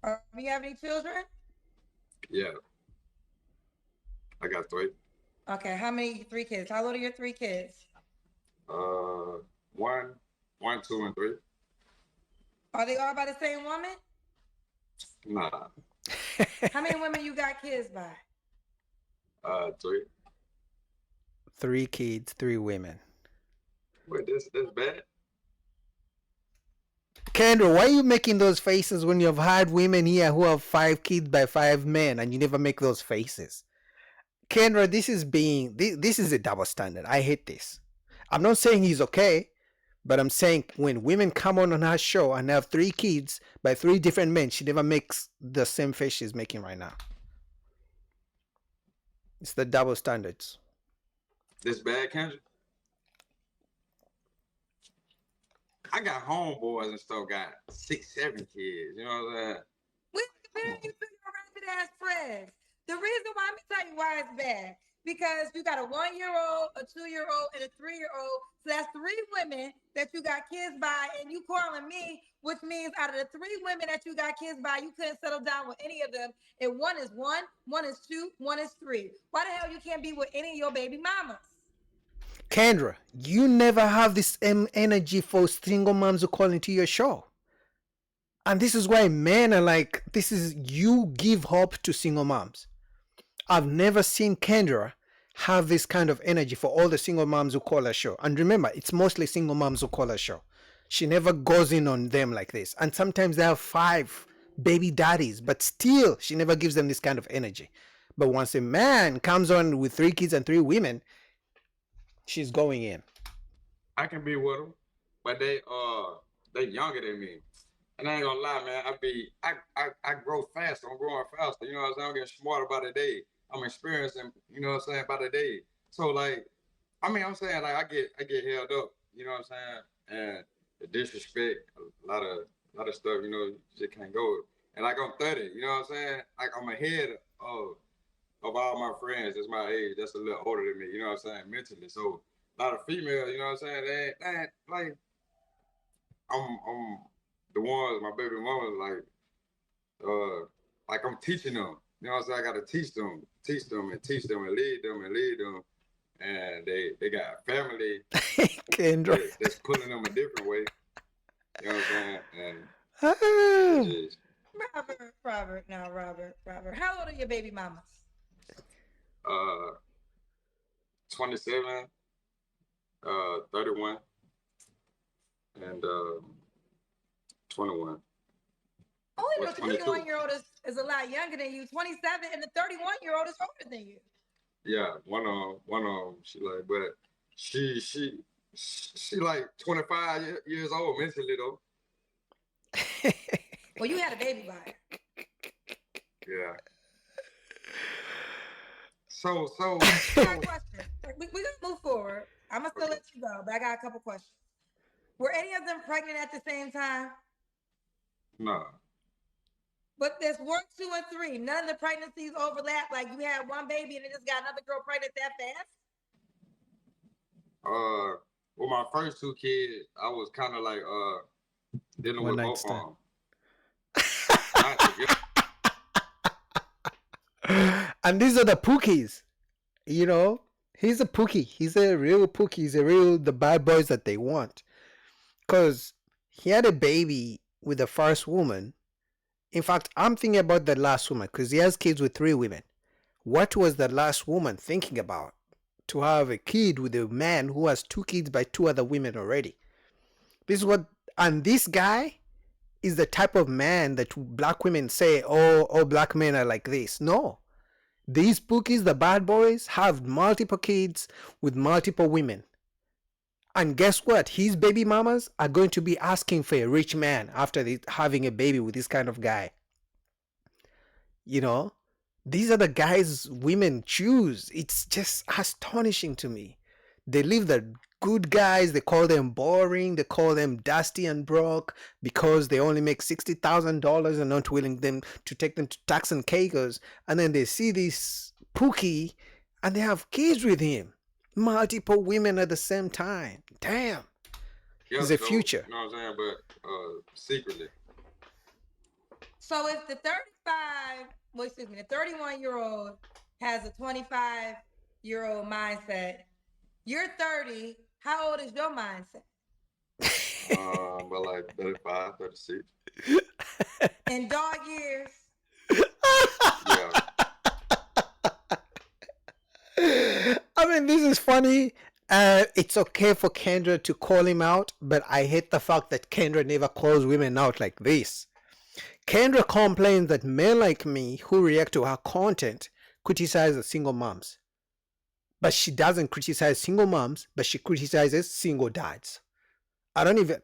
Do you have any children? Yeah, I got three. Okay, how many? Three kids. How old are your three kids? Uh, one, one, two, and three. Are they all by the same woman? Nah, How many women you got kids by? three. Three kids, three women. Wait, that's bad. Kendra, why are you making those faces when you've had women here who have 5 kids by 5 men and you never make those faces? Kendra, this is a double standard. I hate this. I'm not saying he's okay, but I'm saying when women come on her show and have 3 kids by 3 different men, she never makes the same face she's making right now. It's the double standards. This bad, Kendra. I got homeboys and stuff got 6, 7 kids. You know what I'm saying? We comparing you to your rabbit ass friends. The reason why, let me tell you why it's bad. Because you got a 1-year-old, a 2-year-old, and a 3-year-old. So that's 3 women that you got kids by, and you calling me, which means out of the 3 women that you got kids by, you couldn't settle down with any of them. And one is 1 is 2, 1 is 3. Why the hell you can't be with any of your baby mamas? Kendra, you never have this energy for single moms who call into your show. And this is why men are like, you give hope to single moms. I've never seen Kendra have this kind of energy for all the single moms who call her show. And remember, it's mostly single moms who call her show. She never goes in on them like this. And sometimes they have 5 baby daddies, but still, she never gives them this kind of energy. But once a man comes on with 3 kids and 3 women, she's going in. I can be with them, but they younger than me. And I ain't gonna lie, man. I grow faster. I'm growing faster. You know what I'm saying? I'm getting smarter by the day. I'm experiencing. You know what I'm saying? By the day. So like, I mean, I'm saying like I get held up. You know what I'm saying? And the disrespect, a lot of stuff. You know, shit can't go. And like I'm 30. You know what I'm saying? Like I'm ahead of all my friends that's my age. That's a little older than me. You know what I'm saying? Mentally. So a lot of females. You know what I'm saying? They ain't like I'm the ones, my baby mamas, like I'm teaching them. You know what I'm saying? I gotta teach them and lead them. And they got a family Kendra. that's pulling them a different way. You know what I'm saying? And Robert. How old are your baby mamas? 27, 31, and 21. Only the 21-year-old is a lot younger than you. 27 and the 31-year-old is older than you. Yeah, one of them, she like, but she like 25 years old mentally though. Well, you had a baby by her. Yeah. So. I got a question. We're gonna move forward. I'm gonna still let you go, but I got a couple questions. Were any of them pregnant at the same time? No. But there's 1, 2, and 3. None of the pregnancies overlap. Like you had one baby and then just got another girl pregnant that fast. With my first 2 kids, I was kind of like dealing with both of them. And these are the Pookies. You know, he's a Pookie. He's a real Pookie. He's the bad boys that they want. Because he had a baby with the first woman. In fact, I'm thinking about the last woman because he has kids with 3 women. What was the last woman thinking about? To have a kid with a man who has 2 kids by 2 other women already. And this guy is the type of man that black women say, oh, black men are like this. No. These Pookies, the bad boys, have multiple kids with multiple women. And guess what? His baby mamas are going to be asking for a rich man after having a baby with this kind of guy. You know, these are the guys women choose. It's just astonishing to me. They leave the good guys, they call them boring, they call them dusty and broke because they only make $60,000 and not willing them to take them to Turks and Caicos. And then they see this Pookie and they have kids with him. Multiple women at the same time. Damn. Yeah, He's a future. You know what I'm saying? But secretly. So if the 35, well, excuse me, the 31-year-old has a 25-year-old mindset, you're 30. How old is your mindset? But like 35, 36. In dog years? Yeah. I mean, this is funny. It's okay for Kendra to call him out, but I hate the fact that Kendra never calls women out like this. Kendra complains that men like me who react to her content criticize the single moms. But she doesn't criticize single moms, but she criticizes single dads. I don't even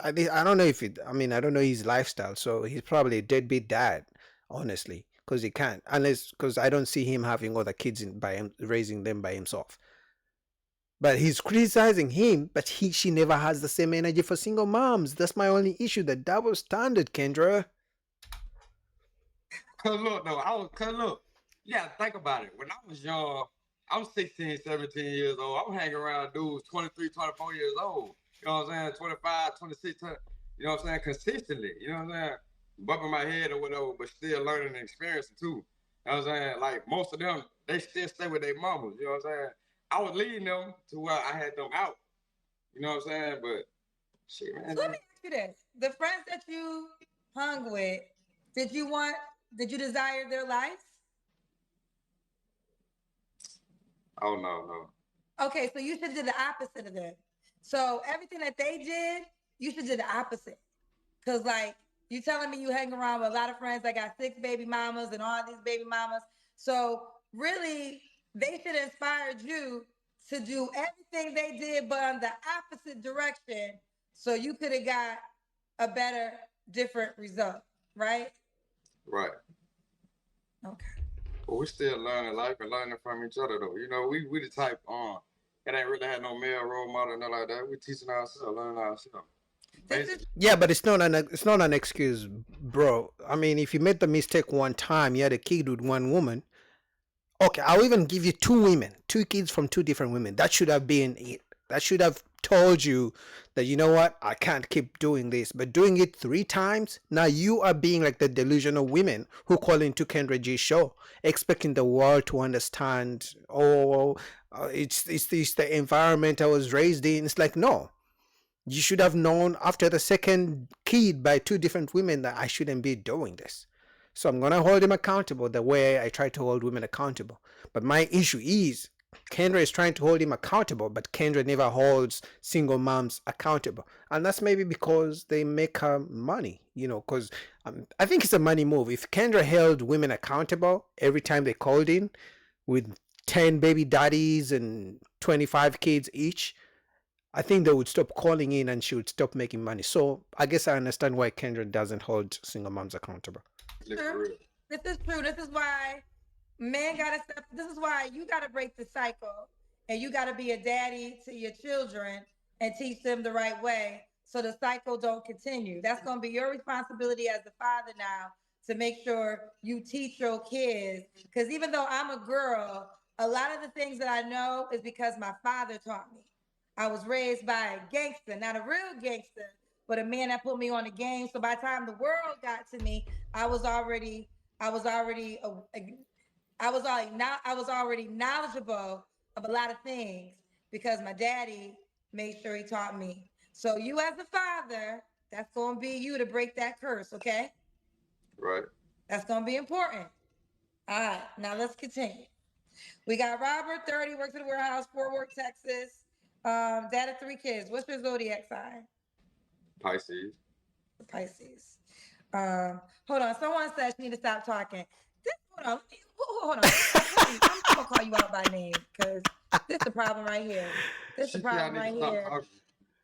I don't know if it. I mean, I don't know his lifestyle, so he's probably a deadbeat dad, honestly, because he can't unless because I don't see him having other kids by him raising them by himself. But he's criticizing him, but she never has the same energy for single moms. That's my only issue. The double standard, Kendra. Cause look, though, cause look, you gotta think about it. When I was young, I was 16, 17 years old. I was hanging around dudes 23, 24 years old. You know what I'm saying? 25, 26, 20, you know what I'm saying? Consistently, you know what I'm saying? Bumping my head or whatever, but still learning and experiencing too. You know what I'm saying? Like most of them, they still stay with their mamas. You know what I'm saying? I was leading them to where I had them out. You know what I'm saying? But shit, man. So let me ask you this. The friends that you hung with, did you want, did you desire their lives? Oh, no, no. Okay, so you should do the opposite of that. So everything that they did, you should do the opposite. Cause like you telling me you hang around with a lot of friends that got 6 baby mamas and all these baby mamas. So really, they should have inspired you to do everything they did, but on the opposite direction, so you could have got a better, different result, right? Right. Okay. But we still learning life and learning from each other though. You know, we the type it ain't really had no male role model and nothing like that. We teaching ourselves, learning ourselves. Yeah, but it's not an excuse, bro. I mean, if you made the mistake one time, you had a kid with one woman. Okay, I'll even give you two women, two kids from two different women. That should have been it. That should have told you that you know what, I can't keep doing this. But doing it three times, now you are being like the delusional women who call into Kendra G's show, expecting the world to understand. Oh, it's the environment I was raised in. It's like no, you should have known after the second kid by two different women that I shouldn't be doing this. So I'm gonna hold him accountable the way I try to hold women accountable. But my issue is Kendra is trying to hold him accountable, but Kendra never holds single moms accountable. And that's maybe because they make her money, because I think it's a money move. If Kendra held women accountable every time they called in with 10 baby daddies and 25 kids each, I think they would stop calling in and she would stop making money. So I guess I understand why Kendra doesn't hold single moms accountable. True. This is true. This is why men gotta step. This is why you gotta break the cycle, and you gotta be a daddy to your children and teach them the right way, so the cycle don't continue. That's gonna be your responsibility as a father now to make sure you teach your kids. Because even though I'm a girl, a lot of the things that I know is because my father taught me. I was raised by a gangster, not a real gangster, but a man that put me on the game. So by the time the world got to me, I was already, I was already, I was already knowledgeable of a lot of things because my daddy made sure he taught me. So you as a father, that's gonna be you to break that curse, okay? Right. That's gonna be important. All right, now let's continue. We got Robert, 30, works at the warehouse, Fort Worth, Texas. Dad of 3 kids. What's your zodiac sign? Pisces. Pisces. Hold on. Someone says she need to stop talking. Hold on. I'm gonna call you out by name because this is the problem right here. This is the problem right here.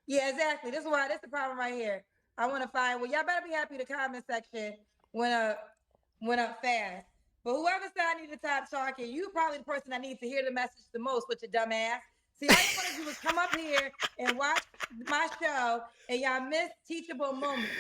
Yeah, exactly. This is the problem right here. I want to find. Well, y'all better be happy. The comment section went up fast. But whoever said I need to stop talking, you probably the person that needs to hear the message the most with your dumb ass. See, all you want to do is come up here and watch my show, and y'all miss teachable moments.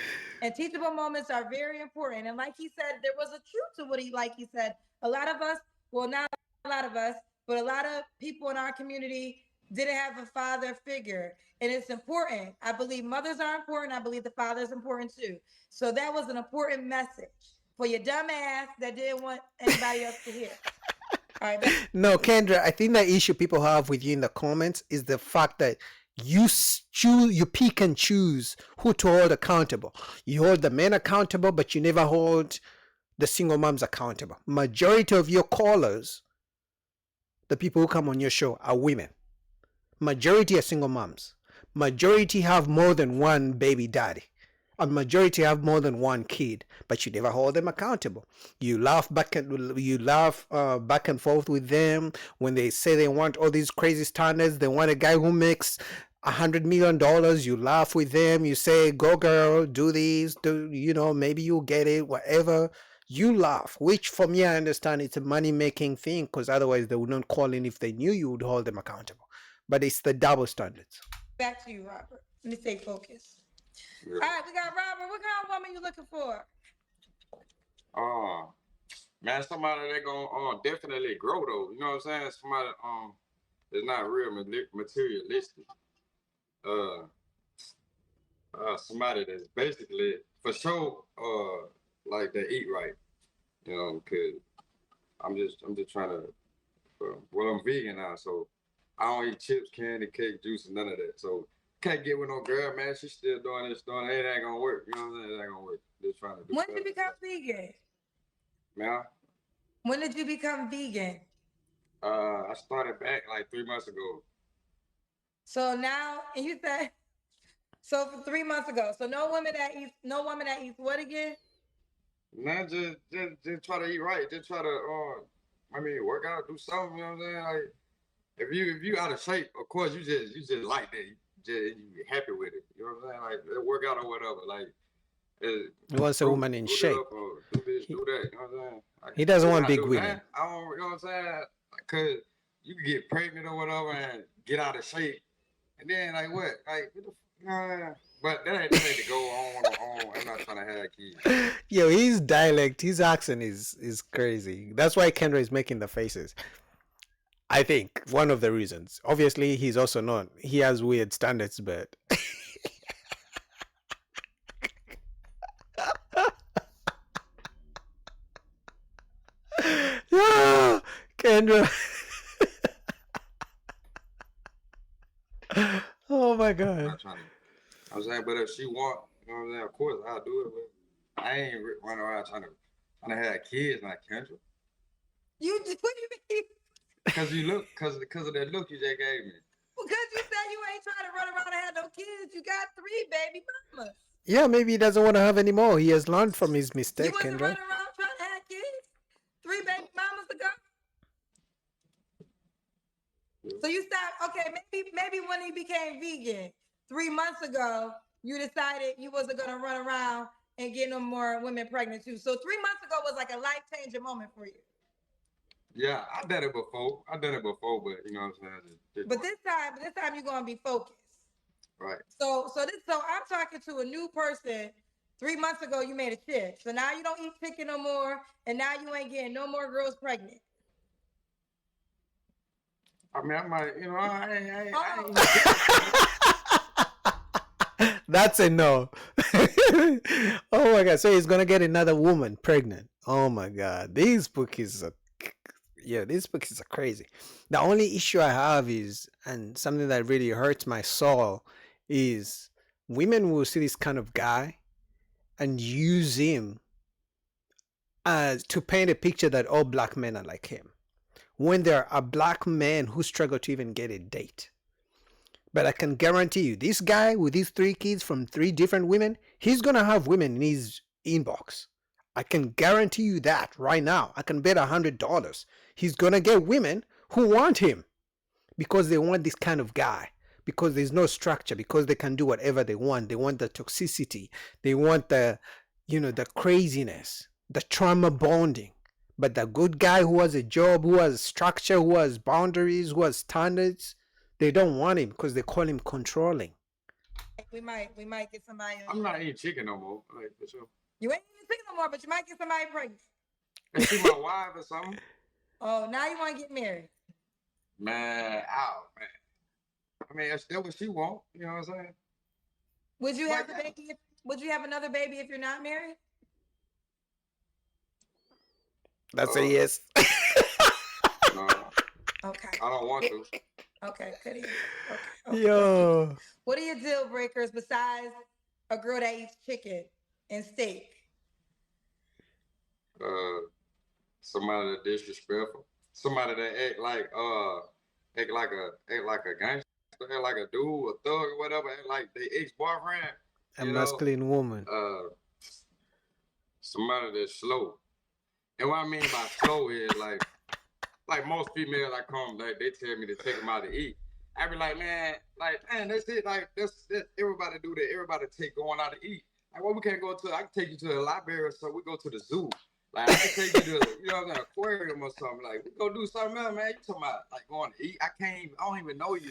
And teachable moments are very important. And like he said, there was a truth to what he said. A lot of us, well, not a lot of us, but a lot of people in our community didn't have a father figure. And it's important. I believe mothers are important. I believe the father is important too. So that was an important message. for your dumb ass that didn't want anybody else to hear. All right, back. No, Kendra, I think the issue people have with you in the comments is the fact that you choose, you pick and choose who to hold accountable. You hold the men accountable, but you never hold the single moms accountable. Majority of your callers, the people who come on your show, are women. Majority are single moms. Majority have more than one baby daddy. A majority have more than one kid, but you never hold them accountable. You laugh back and forth with them when they say they want all these crazy standards. They want a guy who makes $100 million. You laugh with them. You say, "Go girl, do this. Do maybe you'll get it. Whatever." You laugh, which for me I understand it's a money making thing because otherwise they would not call in if they knew you would hold them accountable. But it's the double standards. Back to you, Robert. Let me stay focused. Yeah. All right, we got Robert. What kind of woman you looking for? Man, somebody that gonna definitely grow though. You know what I'm saying? Somebody that's not real materialistic. Uh, somebody that's basically for sure like they eat right. You know, cause I'm just trying to. Well, I'm vegan now, so I don't eat chips, candy, cake, juice, and none of that. So can't get with no girl, man. She's still doing this, doing that. It ain't gonna work. You know what I'm saying? It ain't gonna work. Just trying to do. When did you become vegan? Man, When did you become vegan? I started back like 3 months ago. So now, and you said, so for 3 months ago. So no woman that eats what again? Man, just try to eat right. Just try to work out, do something. You know what I'm saying? Like if you out of shape, of course you just like that. You happy with it. You know what I'm saying? Like work out or whatever. Like He wants a woman in shape. Do this, do that. You know what I'm saying? Like, He doesn't want big do, women. Man. I don't. You know what I'm saying? Cause you can get pregnant or whatever and get out of shape, and then like what? Like but that ain't to go on. I'm not trying to have kids. Yo, his dialect, his accent is crazy. That's why Kendra is making the faces. I think one of the reasons. Obviously, he's also not. He has weird standards, but yeah, Kendra. Oh my god. I'm not trying to. I'm saying, but if she want, you know what I'm saying, of course I'll do it. But I ain't running around trying to have kids, not Kendra. What do you mean? Cause you look, cause of that look you just gave me. Because you said you ain't trying to run around and have no kids. You got 3 baby mamas. Yeah, maybe he doesn't want to have any more. He has learned from his You mistake, wasn't Kendra. running around trying to have kids 3 baby mamas ago. So you stopped. Okay, maybe when he became vegan 3 months ago, you decided you wasn't gonna run around and get no more women pregnant too. So 3 months ago was like a life changing moment for you. Yeah, I done it before. But you know what I'm saying. But this time you're gonna be focused. Right. So I'm talking to a new person. 3 months ago, you made a shift. So now you don't eat chicken no more, and now you ain't getting no more girls pregnant. I mean, I might, That's a no. Oh my god. So he's gonna get another woman pregnant. Oh my god. These bookies are crazy. The only issue I have is, and something that really hurts my soul, is women will see this kind of guy and use him as to paint a picture that all black men are like him, when there are black men who struggle to even get a date. But I can guarantee you, this guy with these 3 kids from 3 different women, he's gonna have women in his inbox. I can guarantee you that right now. I can bet $100 he's gonna get women who want him because they want this kind of guy. Because there's no structure. Because they can do whatever they want. They want the toxicity. They want the craziness, the trauma bonding. But the good guy who has a job, who has structure, who has boundaries, who has standards, they don't want him because they call him controlling. We might get somebody. I'm not eating chicken no more. Like for sure. You ain't eating chicken no more, but you might get somebody pregnant. Is she my wife or something? Oh, now you want to get married? Man, man. I mean, that's what she want. You know what I'm saying? Would you have a baby? Would you have another baby if you're not married? That's a yes. No, Okay. I don't want to. Okay. Good answer. Okay. Okay. Yo. What are your deal breakers besides a girl that eats chicken and steak? Uh, somebody that disrespectful, somebody that act like a gangster, act like a dude, a thug or whatever, act like their ex-boyfriend, A you know. masculine woman. Somebody that's slow. And what I mean by slow is like most females I come, like they tell me to take them out to eat. I be like, man, that's it. Like that's everybody do that. Everybody take going out to eat. Like, well, we can't go to. I can take you to the library, so we go to the zoo. Like I can take you to, an aquarium or something. Like we go do something else, man. You talking about like going to eat? I don't even know you.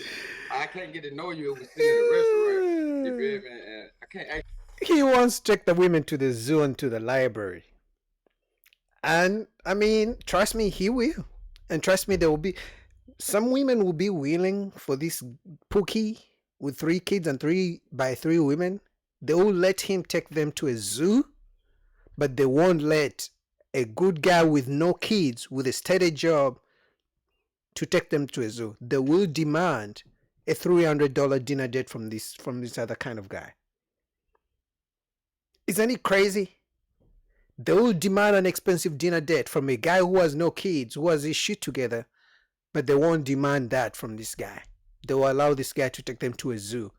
I can't get to know you if we sit in a restaurant. You feel me? And I can't. He wants to take the women to the zoo and to the library. And I mean, trust me, he will. And trust me, there will be some women will be willing for this Pookie with 3 kids and 3 women. They will let him take them to a zoo, but they won't let a good guy with no kids with a steady job to take them to a zoo. They will demand a $300 dinner date from this other kind of guy. Isn't it crazy? They will demand an expensive dinner date from a guy who has no kids, who has his shit together, but they won't demand that from this guy. They will allow this guy to take them to a zoo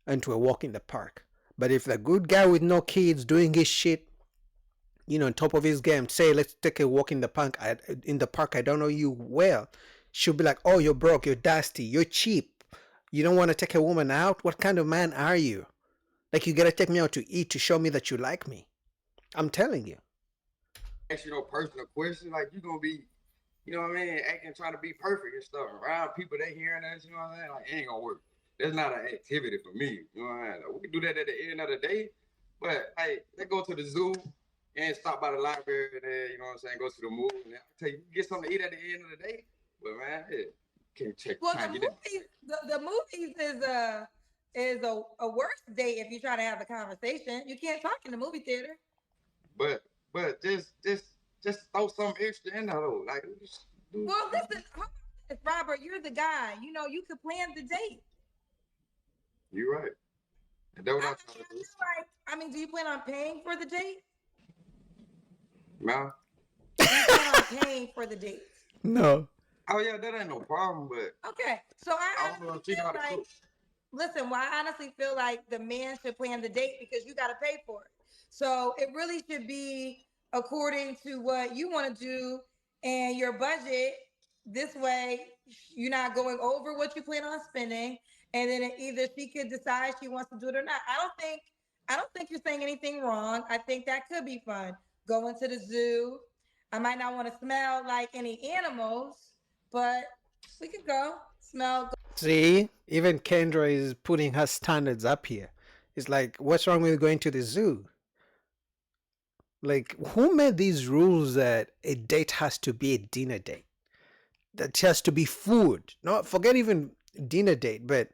and to a walk in the park. But if the good guy with no kids doing his shit, on top of his game, say, let's take a walk in the park. I don't know you well. She'll be like, oh, you're broke, you're dusty, you're cheap. You don't want to take a woman out? What kind of man are you? Like, you gotta take me out to eat to show me that you like me. I'm telling you. Ask you no personal questions, like you gonna be, you know what I mean, acting trying to be perfect and stuff around people they hearing us, you know what I'm saying? Like it ain't gonna work. That's not an activity for me. You know what I mean? Like, we can do that at the end of the day, but hey, let's go to the zoo and stop by the library and then, you know what I'm saying, go to the movie and I tell you, get something to eat at the end of the day. But man, can't check. Well, the movies is a worse date if you try to have a conversation. You can't talk in the movie theater. But just throw something extra in there though. Like well, listen, Robert, you're the guy. You could plan the date. You're right. And that's what I'm trying to do. I mean, do you plan on paying for the date? No. Do you plan on paying for the date? No. Oh yeah, that ain't no problem, but okay. So I don't know if she know how to cook. Listen, well, I honestly feel like the man should plan the date because you got to pay for it. So it really should be according to what you want to do and your budget. This way, you're not going over what you plan on spending, and then either she could decide she wants to do it or not. I don't think you're saying anything wrong. I think that could be fun. Going to the zoo. I might not want to smell like any animals, but we could go smell. See, even Kendra is putting her standards up here. It's like, what's wrong with going to the zoo? Like, who made these rules that a date has to be a dinner date? That has to be food. No, forget even dinner date, but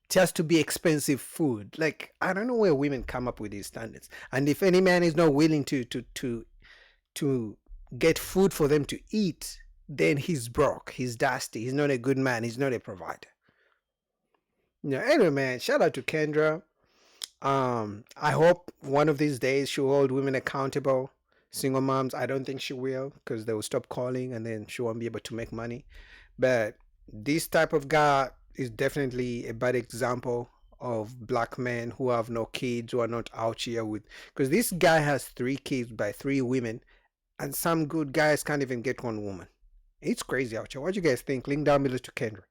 it has to be expensive food. Like, I don't know where women come up with these standards. And if any man is not willing to get food for them to eat, then he's broke. He's dusty. He's not a good man. He's not a provider. Anyway, man, shout out to Kendra. I hope one of these days she'll hold women accountable. Single moms, I don't think she will because they will stop calling and then she won't be able to make money. But this type of guy is definitely a bad example of black men who have no kids, who are not out here with, because this guy has 3 kids by 3 women and some good guys can't even get 1 woman. It's crazy out here. What do you guys think? Link down below to Kendra.